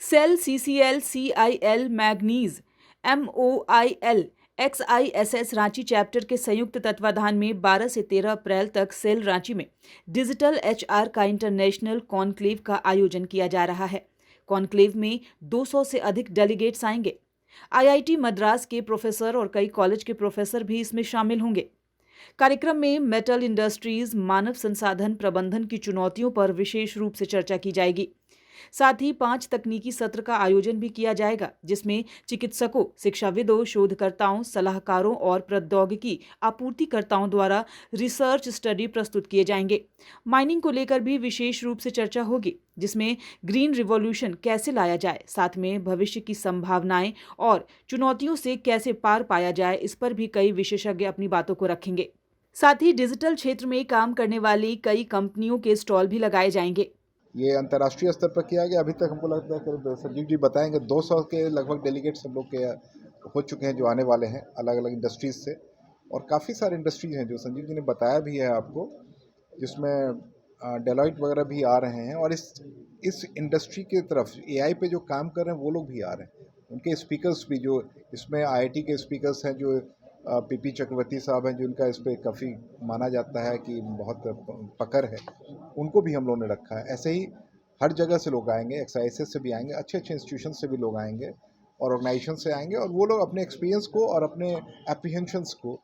Cell, CCL, CIL, मैग्नीज, MOIL, XISS Ranchi chapter के संयुक्त तत्वाधान में 12 से 13 अप्रैल तक सेल रांची में डिजिटल HR का इंटरनेशनल कॉन्क्लेव का आयोजन किया जा रहा है। कॉन्क्लेव में 200 से अधिक डेलीगेट्स आएंगे। IIT मद्रास के प्रोफेसर और कई कॉलेज के प्रोफेसर भी इसमें शामिल होंगे। कार्यक्रम में मेटल इंडस्ट्रीज, मानव संसाधन प्रबंधन की चुनौतियों पर विशेष रूप से चर्चा की जाएगी। साथ ही 5 तकनीकी सत्र का आयोजन भी किया जाएगा, जिसमें चिकित्सकों, शिक्षाविदों, शोधकर्ताओं, सलाहकारों और प्रौद्योगिकी आपूर्तिकर्ताओं द्वारा रिसर्च स्टडी प्रस्तुत किए जाएंगे। माइनिंग को लेकर भी विशेष रूप से चर्चा होगी, जिसमें ग्रीन रिवॉल्यूशन कैसे लाया जाए, साथ में भविष्य की संभावनाएं और चुनौतियों से कैसे पार पाया जाए, इस पर भी कई विशेषज्ञ अपनी बातों को रखेंगे। साथ ही डिजिटल क्षेत्र में काम करने वाली कई कंपनियों के स्टॉल भी लगाए जाएंगे। ये अंतर्राष्ट्रीय स्तर पर किया गया। अभी तक हमको लगता है कि संजीव जी बताएंगे 200 के लगभग डेलीगेट्स हम लोग के हो चुके हैं जो आने वाले हैं अलग अलग इंडस्ट्रीज़ से, और काफ़ी सारे इंडस्ट्रीज़ हैं जो संजीव जी ने बताया भी है आपको, जिसमें डेलॉइट वगैरह भी आ रहे हैं। और इस इंडस्ट्री की तरफ AI पे जो काम कर रहे हैं वो लोग भी आ रहे हैं। उनके स्पीकर्स भी, जो इसमें IIT के स्पीकर्स हैं, जो PP चक्रवर्ती साहब हैं, जिनका इस पर काफ़ी माना जाता है कि बहुत पकड़ है, उनको भी हम लोगों ने रखा है। ऐसे ही हर जगह से लोग आएंगे, XISS से भी आएंगे, अच्छे अच्छे इंस्टीट्यूशन से भी लोग आएंगे और ऑर्गेनाइजेशन से आएंगे, और वो लोग अपने एक्सपीरियंस को और अपने एप्रीहेंशंस को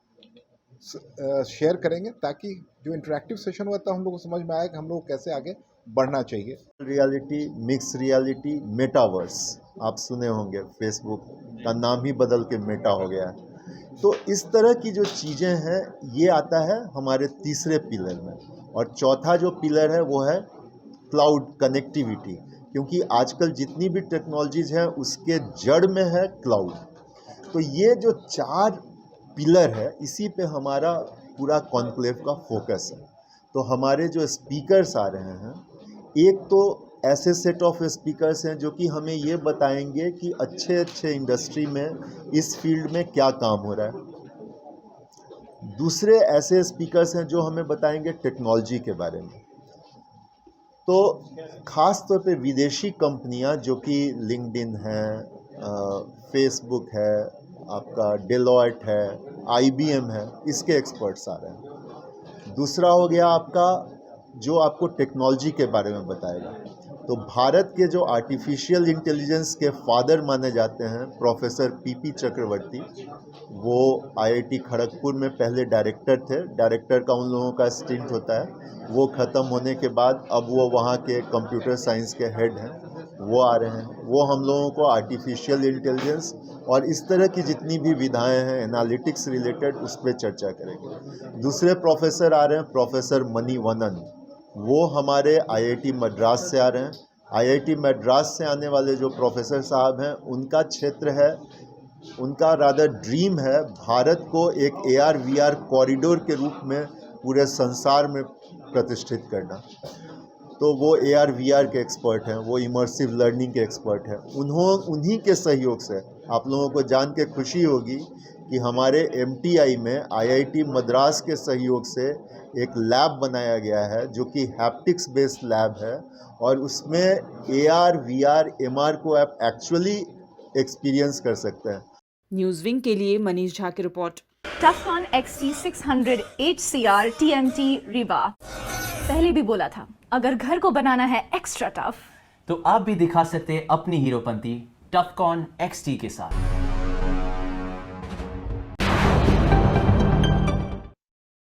शेयर करेंगे, ताकि जो इंटरेक्टिव सेशन हुआ था हम लोग को समझ में आए कि हम लोग कैसे आगे बढ़ना चाहिए। रियलिटी, मिक्स रियलिटी, मेटावर्स आप सुने होंगे, फेसबुक का नाम ही बदल के मेटा हो गया है। तो इस तरह की जो चीज़ें हैं ये आता है हमारे तीसरे पिलर में। और चौथा जो पिलर है वो है क्लाउड कनेक्टिविटी, क्योंकि आजकल जितनी भी टेक्नोलॉजीज़ हैं उसके जड़ में है क्लाउड। तो ये जो 4 पिलर है, इसी पे हमारा पूरा कॉन्क्लेव का फोकस है। तो हमारे जो स्पीकर्स आ रहे हैं, एक तो ऐसे सेट ऑफ स्पीकर्स हैं जो कि हमें ये बताएंगे कि अच्छे अच्छे इंडस्ट्री में इस फील्ड में क्या काम हो रहा है। दूसरे ऐसे स्पीकर्स हैं जो हमें बताएंगे टेक्नोलॉजी के बारे में। तो ख़ास तौर पे विदेशी कंपनियां जो कि लिंक्डइन है, फेसबुक है, आपका डेलॉयट है, IBM है, इसके एक्सपर्ट्स आ रहे हैं। दूसरा हो गया आपका जो आपको टेक्नोलॉजी के बारे में बताएगा। तो भारत के जो आर्टिफिशियल इंटेलिजेंस के फादर माने जाते हैं प्रोफेसर PP चक्रवर्ती, वो IIT खड़गपुर में पहले डायरेक्टर थे। डायरेक्टर का उन लोगों का स्टिंट होता है, वो ख़त्म होने के बाद अब वो वहाँ के कंप्यूटर साइंस के हेड हैं, वो आ रहे हैं। वो हम लोगों को आर्टिफिशियल इंटेलिजेंस और इस तरह की जितनी भी विधाएँ हैं एनालिटिक्स रिलेटेड, उस पर चर्चा करेंगे। दूसरे प्रोफेसर आ रहे हैं, प्रोफेसर मणिवन्नन, वो हमारे IIT मद्रास से आ रहे हैं। IIT मद्रास से आने वाले जो प्रोफेसर साहब हैं, उनका क्षेत्र है, उनका रादर ड्रीम है भारत को एक AR/VR कॉरिडोर के रूप में पूरे संसार में प्रतिष्ठित करना। तो वो AR/VR के एक्सपर्ट हैं, वो इमर्सिव लर्निंग के एक्सपर्ट हैं। उन्हीं के सहयोग से आप लोगों को जान के खुशी होगी कि हमारे MTI में IIT मद्रास के सहयोग से एक लैब बनाया गया है जो कि हैप्टिक्स बेस्ड लैब है, और उसमें AR/VR MR को आप एक्चुअली एक्सपीरियंस कर सकते हैं। न्यूज़ विंग के लिए मनीष झा की report. टफकॉन XT 600 HCR TMT Rewa. पहले भी बोला था, अगर घर को बनाना है एक्स्ट्रा टफ, तो आप भी दिखा सकते अपनी हीरोपंती टफकॉन XT के साथ।